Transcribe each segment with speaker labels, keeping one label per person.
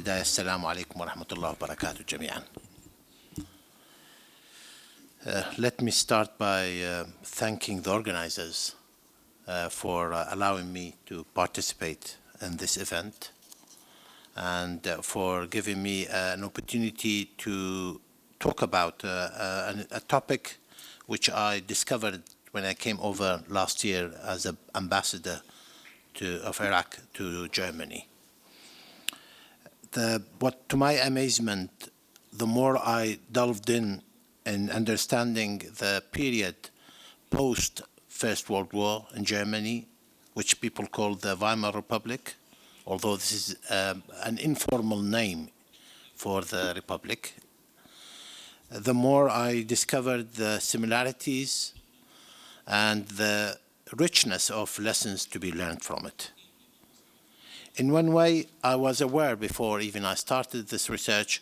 Speaker 1: البداية السلام عليكم ورحمة الله وبركاته جميعا. Let me start by thanking the organizers for allowing me to participate in this event and for giving me an opportunity to talk about a topic which I discovered when I came over last year as an ambassador of Iraq to Germany. To my amazement, the more I delved in understanding the period post First World War in Germany, which people call the Weimar Republic, although this is an informal name for the Republic, the more I discovered the similarities and the richness of lessons to be learned from it. In one way, I was aware before even I started this research,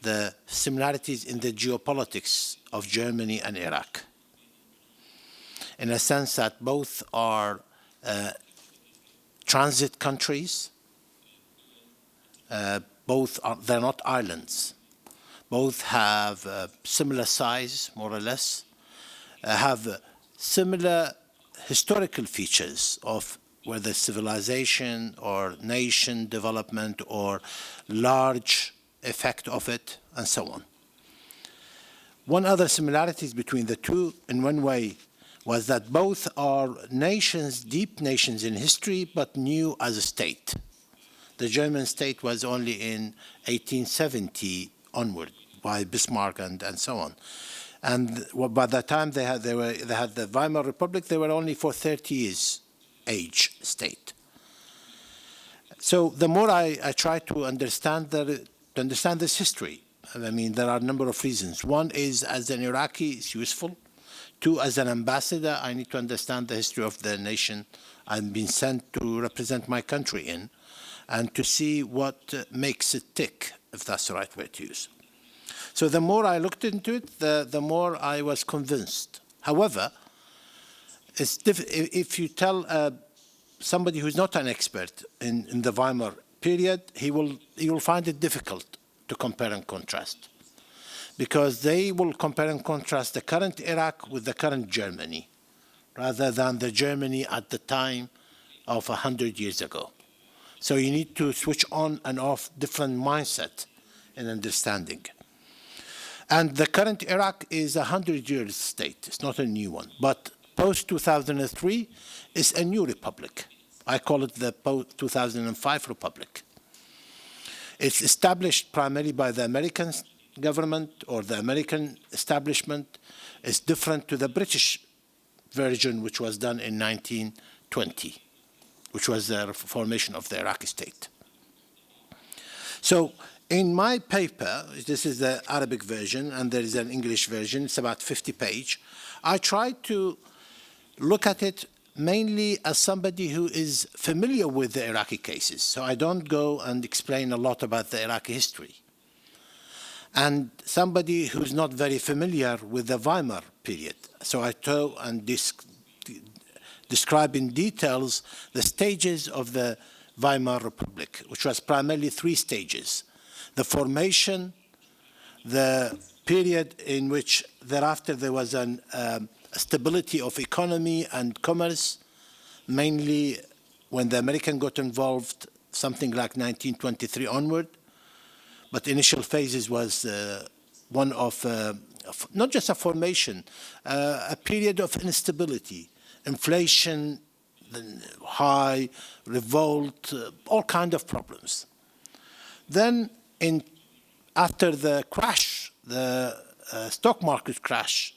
Speaker 1: the similarities in the geopolitics of Germany and Iraq, in a sense that both are transit countries, they're not islands, both have similar size, more or less, have similar historical features of whether civilization or nation development or large effect of it, and so on. One other similarities between the two, in one way, was that both are nations, deep nations in history, but new as a state. The German state was only in 1870 onward by Bismarck and so on. And by the time they had the Weimar Republic, they were only for 30 years age state. So the more I try to understand this history, I mean, there are a number of reasons. One is, as an Iraqi, it's useful. Two, as an ambassador, I need to understand the history of the nation I'm being sent to represent my country in, and to see what makes it tick, if that's the right word to use. So the more I looked into it, the more I was convinced. However, if you tell somebody who's not an expert in the Weimar period, he will find it difficult to compare and contrast, because they will compare and contrast the current Iraq with the current Germany, rather than the Germany at the time of 100 years ago. So you need to switch on and off different mindset in understanding. And the current Iraq is a 100-year state. It's not a new one. But post-2003 is a new republic. I call it the post-2005 republic. It's established primarily by the American government or the American establishment. It's different to the British version, which was done in 1920, which was the formation of the Iraqi state. So in my paper, this is the Arabic version, and there is an English version. It's about 50 pages. I tried to look at it mainly as somebody who is familiar with the Iraqi cases. So I don't go and explain a lot about the Iraqi history. And somebody who's not very familiar with the Weimar period. So I tell and describe in details the stages of the Weimar Republic, which was primarily 3 stages. The formation, the period in which thereafter there was a stability of economy and commerce, mainly when the American got involved, something like 1923 onward. But initial phases was one of not just a formation, a period of instability, inflation, high, revolt, all kinds of problems. Then after the crash, the stock market crash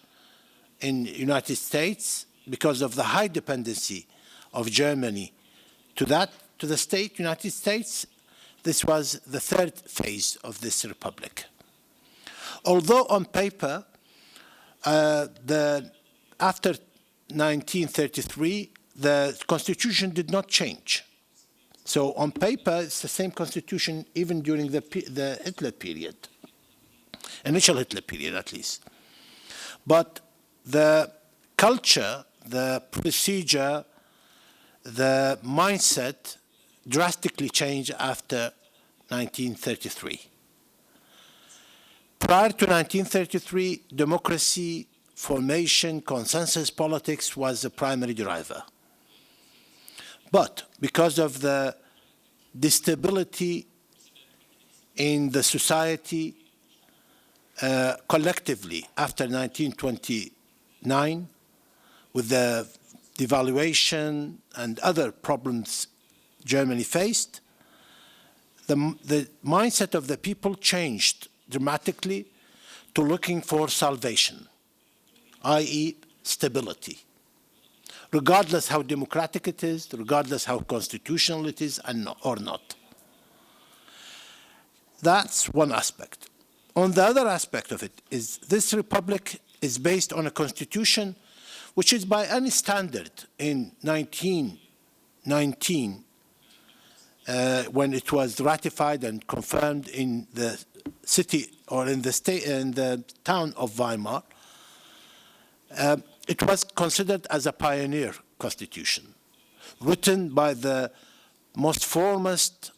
Speaker 1: in the United States, because of the high dependency of Germany to the state, United States, this was the 3rd phase of this republic. Although on paper, after 1933, the constitution did not change. So on paper, it's the same constitution even during the Hitler period, initial Hitler period at least. But the culture, the procedure, the mindset drastically changed after 1933. Prior to 1933, democracy, formation, consensus politics was the primary driver. But because of the instability in the society collectively after 1929, with the devaluation and other problems Germany faced, the mindset of the people changed dramatically to looking for salvation, i.e. stability, regardless how democratic it is, regardless how constitutional it is or not. That's one aspect. On the other aspect of it is this republic is based on a constitution which is by any standard in 1919, when it was ratified and confirmed in the city or in the state, in the town of Weimar, it was considered as a pioneer constitution, written by the most foremost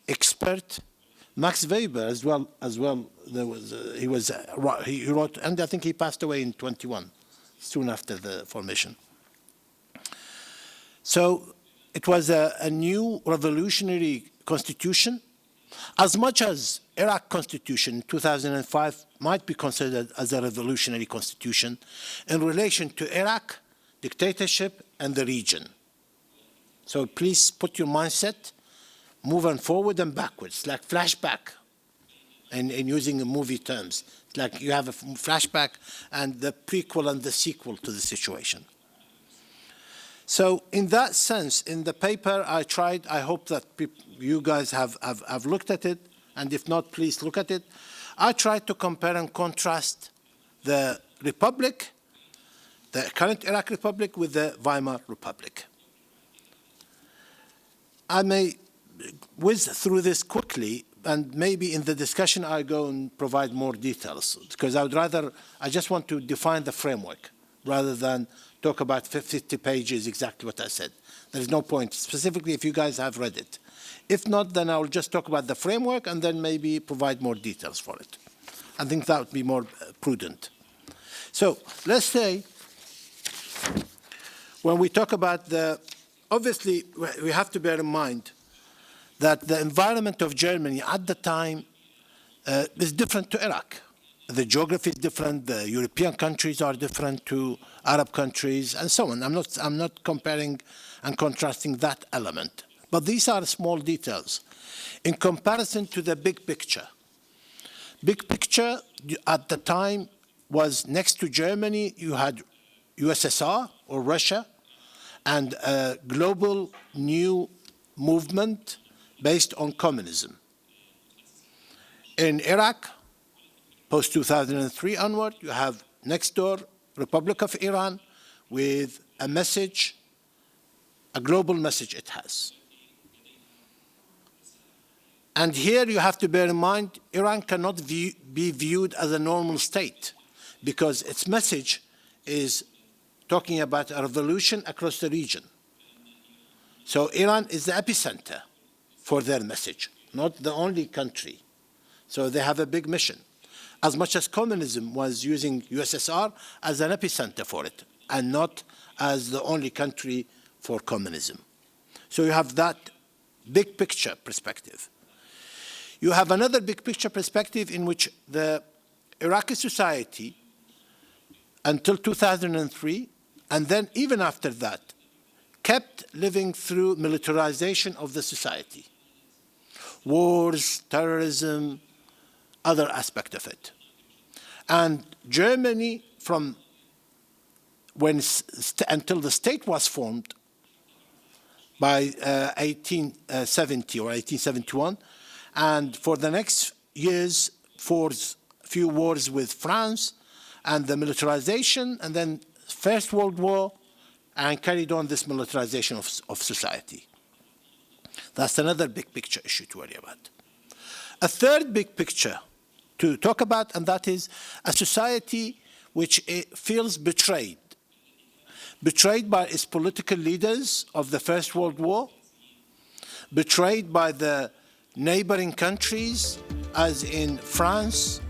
Speaker 1: expert, Max Weber, as well. There was he wrote, and I think he passed away in 21, soon after the formation. So it was a new revolutionary constitution, as much as Iraq constitution in 2005 might be considered as a revolutionary constitution in relation to Iraq, dictatorship, and the region. So please put your mindset moving forward and backwards, like flashback, in using movie terms. It's like you have a flashback and the prequel and the sequel to the situation. So in that sense, in the paper I hope that you guys have looked at it, and if not, please look at it. I tried to compare and contrast the republic, the current Iraq Republic, with the Weimar Republic. I may whiz through this quickly, and maybe in the discussion I go and provide more details, because I just want to define the framework rather than talk about 50 pages exactly what I said. There's no point, specifically if you guys have read it. If not, then I will just talk about the framework and then maybe provide more details for it. I think that would be more prudent. So let's say, when we talk about obviously we have to bear in mind that the environment of Germany at the time is different to Iraq. The geography is different, the European countries are different to Arab countries, and so on. I'm not comparing and contrasting that element. But these are small details in comparison to the big picture. Big picture at the time was, next to Germany, you had USSR or Russia, and a global new movement based on communism. In Iraq, post-2003 onward, you have next door Republic of Iran with a message, a global message it has. And here you have to bear in mind, Iran cannot be viewed as a normal state, because its message is talking about a revolution across the region. So Iran is the epicenter for their message, not the only country. So they have a big mission, as much as communism was using USSR as an epicenter for it, and not as the only country for communism. So you have that big picture perspective. You have another big picture perspective in which the Iraqi society, until 2003, and then even after that, kept living through militarization of the society. Wars, terrorism, other aspect of it. And Germany, from until the state was formed by 1870 or 1871, and for the next years, few wars with France, and the militarization, and then First World War, and carried on this militarization of society. That's another big picture issue to worry about. A third big picture to talk about, and that is a society which feels betrayed by its political leaders of the First World War, betrayed by the neighboring countries, as in France,